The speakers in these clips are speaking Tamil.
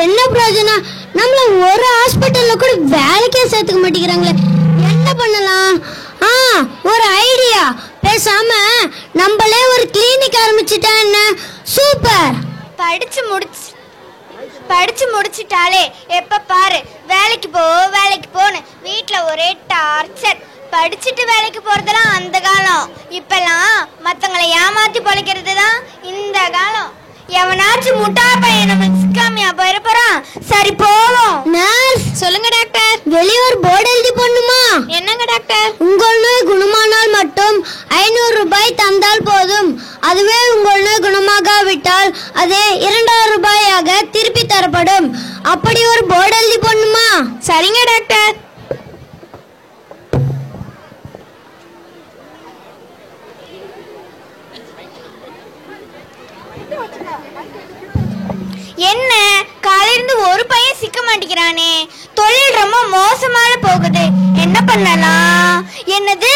என்ன பிரயோஜனம்? நம்மள ஒரு ஹாஸ்பிட்டல்ல கூட வேலைக்கே சேர்த்துக்க மாட்டேங்கிறாங்களே, என்ன பண்ணலாம்? ஒரு ஐடியா, பேசாம நம்மளே ஒரு கிளினிக் ஆரம்பிச்சிட்டா என்ன? சூப்பர். படிச்சு முடிச்சிட்டாலே எப்ப பாரு வேலைக்கு போன்னு வீட்டுல ஒரே டார்ச்சர். படிச்சுட்டு வேலைக்கு போறதெல்லாம் அந்த காலம். இப்பெல்லாம் மத்தவங்களை ஏமாத்தி பொழைக்கிறது தான் இந்த காலம். எவனாச்சும் முட்டா பையன் நமக்கு சிக்காமையா போயிட போறான். சரி போவோம். நர்ஸ் சொல்லுங்க டாக்டர். வெளியூர் போர்டு எழுதி போடணுமா? என்னங்க டாக்டர்? உங்கள் நோய் குணமானால் மட்டும் 500 ரூபாய் தந்தால் போதும். அதுவே உங்கள் நோய் குணமாகாவிட்டால் அது 2000 ரூபாயாக திருப்பி தரப்படும். அப்படி ஒரு போர்டு எழுதி போடணுமா? சரிங்க டாக்டர். என்ன காலையிலிருந்து ஒரு பையன் சிக்க மாட்டேங்கிறானே, தொழில் ரொம்ப மோசமான போகுது, என்ன பண்ணலாம்? என்னது,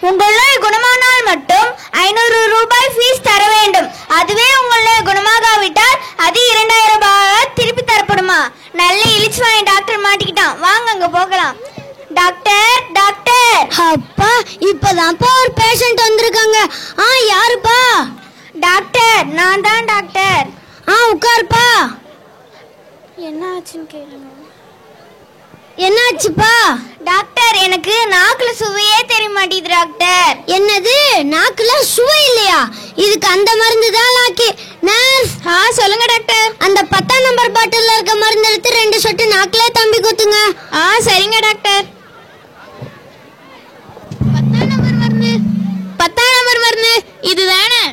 உங்கள் நோய் குணமானால் மட்டும் 500 ரூபாய் ஃபீஸ் தர வேண்டும். அதுவே உங்கள் நோய் குணமாகாவிட்டால் அது 2000 ரூபாய் திருப்பி தரப்படுமா? நல்ல இழிச்சுவாங்க டாக்டர் மாட்டிக்கிட்டான். வாங்க அங்க போகலாம். Doctor doctor. அப்பா இப்பதான்ப்பா ஒரு பேஷண்ட் வந்திருக்காங்க. யாருப்பா? டாக்டர் நான் தான் டாக்டர். உட்காருப்பா. என்ன ஆச்சுன்னு கேளுங்க. என்னாச்சுப்பா? டாக்டர் எனக்கு நாக்குல சுவையே தெரிய மாட்டேங்குது டாக்டர். என்னது, நாக்குல சுவை இல்லையா? இதுக்கு அந்த மருந்து தான் லாக்கி. நர்ஸ் சொல்லுங்க டாக்டர். அந்த 10ஆம் நம்பர் பாட்டில்ல இருக்க மருந்து எடுத்து 2 சொட்டு நாக்குல தம்பி குத்துங்க. சரிங்க டாக்டர். 10ஆம் நம்பர் மருந்து. 10ஆம் நம்பர் மருந்து இதுதானே?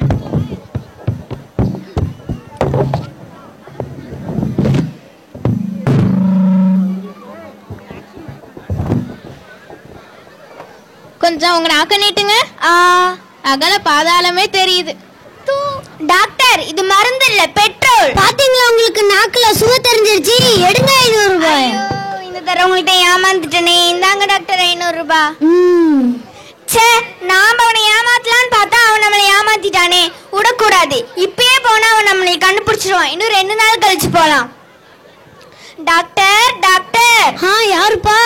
கொஞ்சம் உங்க நாக்க நீட்டுங்க. அகல பாதாளமே தெரியுது. டாக்டர் இது மருந்து இல்ல, பெட்ரோல். பாத்தீங்களா, உங்களுக்கு நாக்குல சுவை தெரிஞ்சிருச்சு. எடுங்க 500 ரூபாய். இந்த தடவை உங்கள்கிட்ட ஏமாந்துட்டேனே. இந்தாங்க டாக்டர் 500 ரூபாய். சே, நாம அவனை ஏமாத்தலான்னு பார்த்தா அவன் நம்மளை ஏமாத்திட்டானே. விடக்கூடாது. இப்பயே போனா அவன் நம்மளை கண்டுபிடிச்சிருவான். இன்னும் 2 நாள் கழிச்சு போலாம். Doctor doctor. யாருப்பா?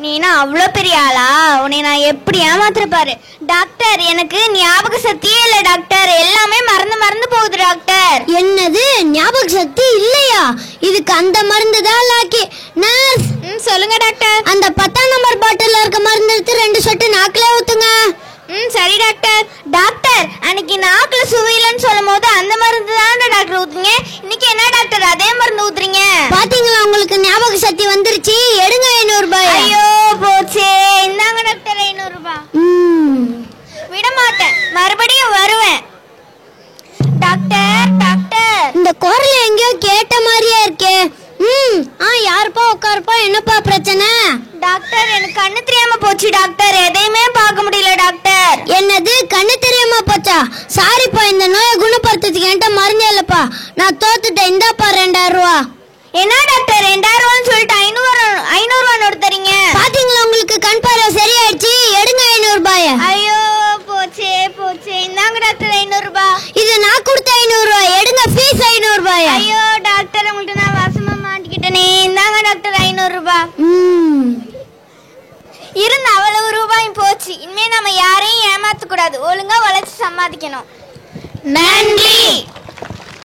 நீனா அவ்வளோ பெரிய ஆளா? உன்னை நான் எப்படி ஏமாத்துற பாரு. டாக்டர் எனக்கு ஞாபக சக்தியே இல்லை டாக்டர். எல்லாமே மறந்து போகுது டாக்டர். என்னது, ஞாபக சக்தி இல்லையா? இதுக்கு அந்த மருந்து தான் லாக்கி. நர்ஸ் சொல்லுங்க டாக்டர். அந்த 10ஆம் நம்பர் பாட்டில்ல இருக்க மருந்து எடுத்து 2 சொட்டு நாக்குல ஊத்துங்க. சரி டாக்டர். டாக்டர் அன்னைக்கு நாக்குல சுவையிலன்னு சொல்லும் போது அந்த மருந்து தான் டாக்டர் ஊத்துங்க. இன்னைக்கு என்ன டாக்டர் அதே மருந்து ஊத்துறீங்க? பாத்தீங்களா, உங்களுக்கு ஞாபக சக்தி வந்துருச்சு. எடுங்க 500 ரூபாய். ஐயோ போச்சே. இந்தாங்க டாக்டர் 500 ரூபாய். விட மாட்டேன், மறுபடியும் வருவேன். Doctor doctor. இந்த குரல் எங்கேயோ கேட்ட மாதிரியே இருக்கே. யாருப்பா? உட்காருப்பா. என்னப்பா பிரச்சனை? டாக்டர் எனக்கு கண்ணு தெரியாம போச்சு டாக்டர். எதையுமே பார்க்க முடியல டாக்டர். என்னது, கண்ணு தெரியாம போச்சா? சாரிப்பா, இந்த நோயை குணப்படுத்துறதுக்கு என்கிட்ட மருந்தே இல்லப்பா. நான் தோத்துட்டேன். இந்தாப்பா 2000 ரூபா. என்ன டாக்டர் 2000 ரூபான்னு சொல்லிட்டு 500 ரூபா நோட்டு தரீங்க? பாத்தீங்களா, உங்களுக்கு கண் பார்வை சரியாயிடுச்சு. எடுங்க 500 ரூபாய். ஐயோ போச்சே. இந்தாங்க டாக்டர் 500 ரூபாய். இது நான் கொடுத்த 500 ரூபாய். எடுங்க ஃபீஸ் 500 ரூபாய். ஐயோ டாக்டர் உங்கள்கிட்ட நான் வசமா மாட்டிக்கிட்டேனே. இந்தாங்க டாக்டர் 500 ரூபாய். இருந்த அவ்வளவு ரூபாயும் போச்சு. இனிமே நம்ம யாரையும் ஏமாத்த கூடாது. ஒழுங்கா உழைச்சு சம்பாதிக்கணும். நன்றி.